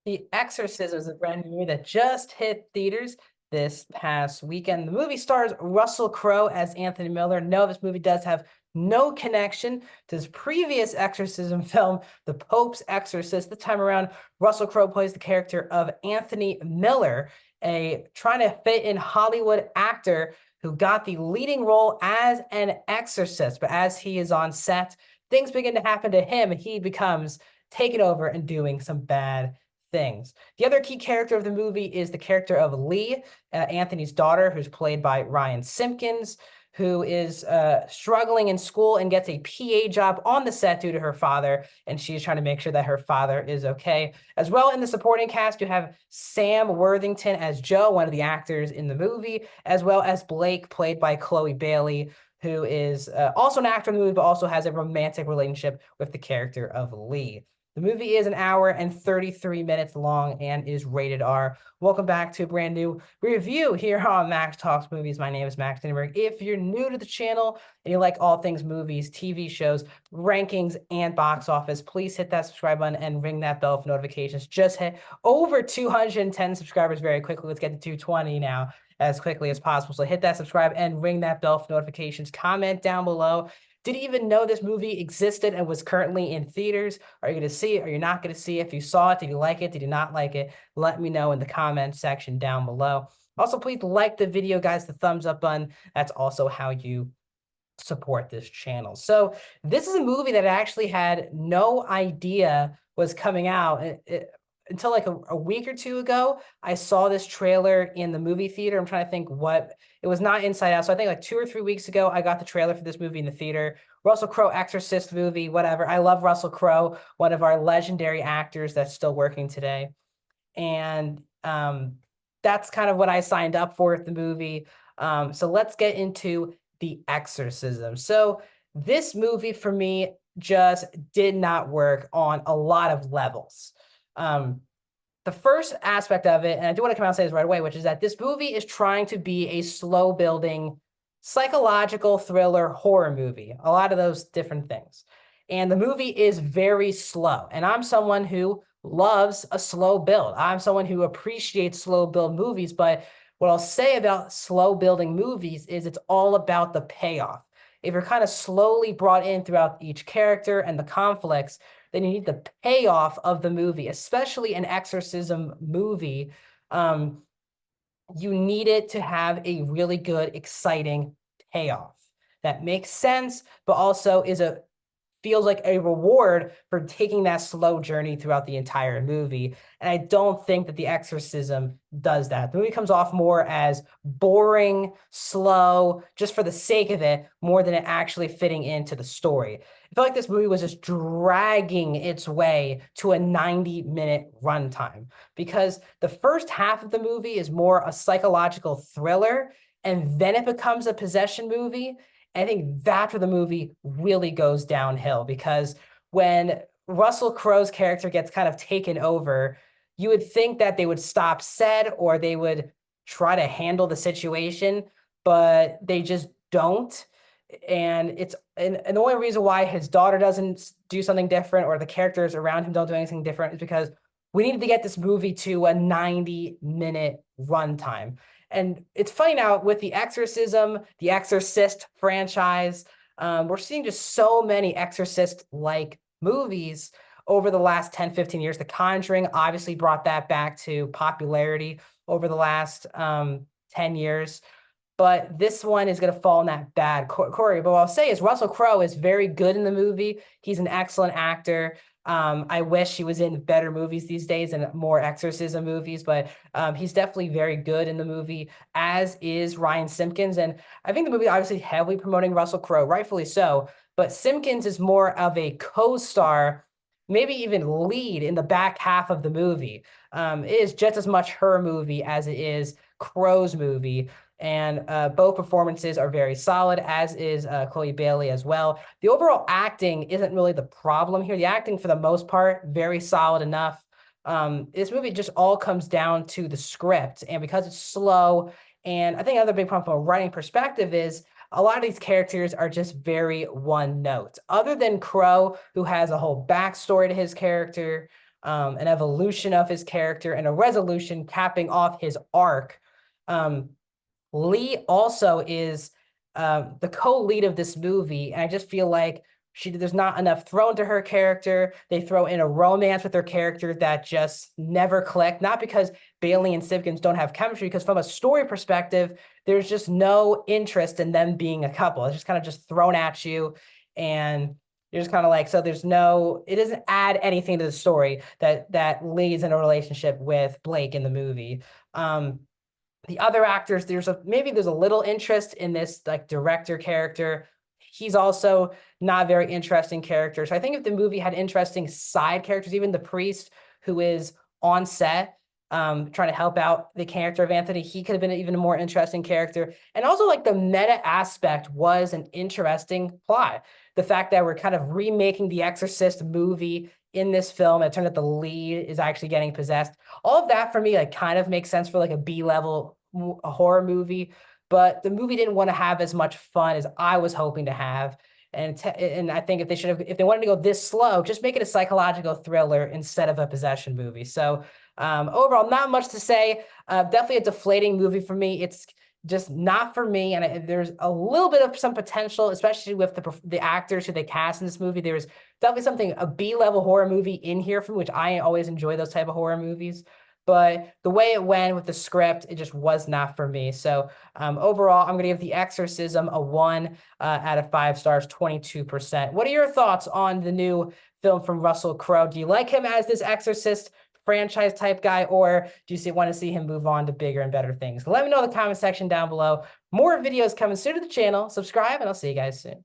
The Exorcism is a brand new movie that just hit theaters this past weekend. The movie stars Russell Crowe as Anthony Miller. No, this movie does have no connection to his previous exorcism film, The Pope's Exorcist. This time around, Russell Crowe plays the character of Anthony Miller, a trying to fit in Hollywood actor who got the leading role as an exorcist. But as he is on set, things begin to happen to him, and he becomes taken over and doing some bad things. The other key character of the movie is the character of Lee, Anthony's daughter, who's played by Ryan Simpkins, who is struggling in school and gets a PA job on the set due to her father, and she's trying to make sure that her father is okay. As well, in the supporting cast, you have Sam Worthington as Joe, one of the actors in the movie, as well as Blake, played by Chloe Bailey, who is also an actor in the movie, but also has a romantic relationship with the character of Lee. The movie is an hour and 33 minutes long and is rated R. Welcome back to a brand new review here on Max Talks Movies. My name is Max Dinenberg. If you're new to the channel and you like all things movies, TV shows, rankings, and box office, please hit that subscribe button and ring that bell for notifications. Just hit over 210 subscribers very quickly. Let's get to 220 now as quickly as possible. So hit that subscribe and ring that bell for notifications. Comment down below. Did you even know this movie existed and was currently in theaters? Are you going to see it? Are you not going to see it? If you saw it, did you like it? Did you not like it? Let me know in the comment section down below. Also, please like the video, guys, the thumbs up button. That's also how you support this channel. So this is a movie that I actually had no idea was coming out. Until like a week or two ago, I saw this trailer in the movie theater. I'm trying to think what it was, not Inside Out. So I think like 2 or 3 weeks ago, I got the trailer for this movie in the theater. Russell Crowe Exorcist movie, whatever. I love Russell Crowe, one of our legendary actors that's still working today. And that's kind of what I signed up for at the movie. So let's get into The Exorcism. So this movie for me just did not work on a lot of levels. The first aspect of it, and I do want to come out and say this right away, which is that this movie is trying to be a slow building psychological thriller horror movie, a lot of those different things. And the movie is very slow. And I'm someone who loves a slow build. I'm someone who appreciates slow build movies. But what I'll say about slow building movies is it's all about the payoff. If you're kind of slowly brought in throughout each character and the conflicts, then you need the payoff of the movie, especially an exorcism movie. You need it to have a really good, exciting payoff that makes sense, but also feels like a reward for taking that slow journey throughout the entire movie. And I don't think that The Exorcism does that. The movie comes off more as boring, slow, just for the sake of it, more than it actually fitting into the story. I feel like this movie was just dragging its way to a 90-minute runtime because the first half of the movie is more a psychological thriller, and then it becomes a possession movie. I think that's where the movie really goes downhill, because when Russell Crowe's character gets kind of taken over, you would think that they would stop set or they would try to handle the situation, but they just don't. And the only reason why his daughter doesn't do something different or the characters around him don't do anything different is because we needed to get this movie to a 90-minute runtime. And it's funny now with the Exorcism, the Exorcist franchise, we're seeing just so many Exorcist-like movies over the last 10, 15 years. The Conjuring obviously brought that back to popularity over the last 10 years. But this one is going to fall in that bad category. But what I'll say is Russell Crowe is very good in the movie. He's an excellent actor. I wish he was in better movies these days and more exorcism movies, but he's definitely very good in the movie, as is Ryan Simpkins. And I think the movie obviously heavily promoting Russell Crowe, rightfully so, but Simpkins is more of a co-star, maybe even lead in the back half of the movie. It is just as much her movie as it is Crowe's movie. And both performances are very solid, as is Chloe Bailey as well. The overall acting isn't really the problem here. The acting, for the most part, very solid enough. This movie just all comes down to the script. And because it's slow, and I think another big problem from a writing perspective is a lot of these characters are just very one note. Other than Crowe, who has a whole backstory to his character, an evolution of his character, and a resolution capping off his arc. Lee also is the co-lead of this movie, and I just feel like there's not enough thrown to her character. They throw in a romance with her character that just never clicked. Not because Bailey and Simpkins don't have chemistry, because from a story perspective, there's just no interest in them being a couple. It's just kind of just thrown at you, and you're just kind of like, so there's no, it doesn't add anything to the story that Lee's in a relationship with Blake in the movie. The other actors, maybe there's a little interest in this like director character. He's also not a very interesting character. So I think if the movie had interesting side characters, even the priest who is on set, trying to help out the character of Anthony, he could have been an even more interesting character. And also like the meta aspect was an interesting plot. The fact that we're kind of remaking the Exorcist movie in this film, it turned out the lead is actually getting possessed. All of that for me like kind of makes sense for like a B-level horror movie, but the movie didn't want to have as much fun as I was hoping to have. And I think if they wanted to go this slow, just make it a psychological thriller instead of a possession movie. So overall, not much to say. Definitely a deflating movie for me. It's just not for me. And there's a little bit of some potential, especially with the actors who they cast in this movie. There's definitely a B-level horror movie in here, from which I always enjoy those type of horror movies. But the way it went with the script, it just was not for me. So overall, I'm going to give The Exorcism a 1 out of 5 stars, 22%. What are your thoughts on the new film from Russell Crowe? Do you like him as this Exorcist franchise type guy, or do you want to see him move on to bigger and better things? Let me know in the comment section down below. More videos coming soon to the channel. Subscribe, and I'll see you guys soon.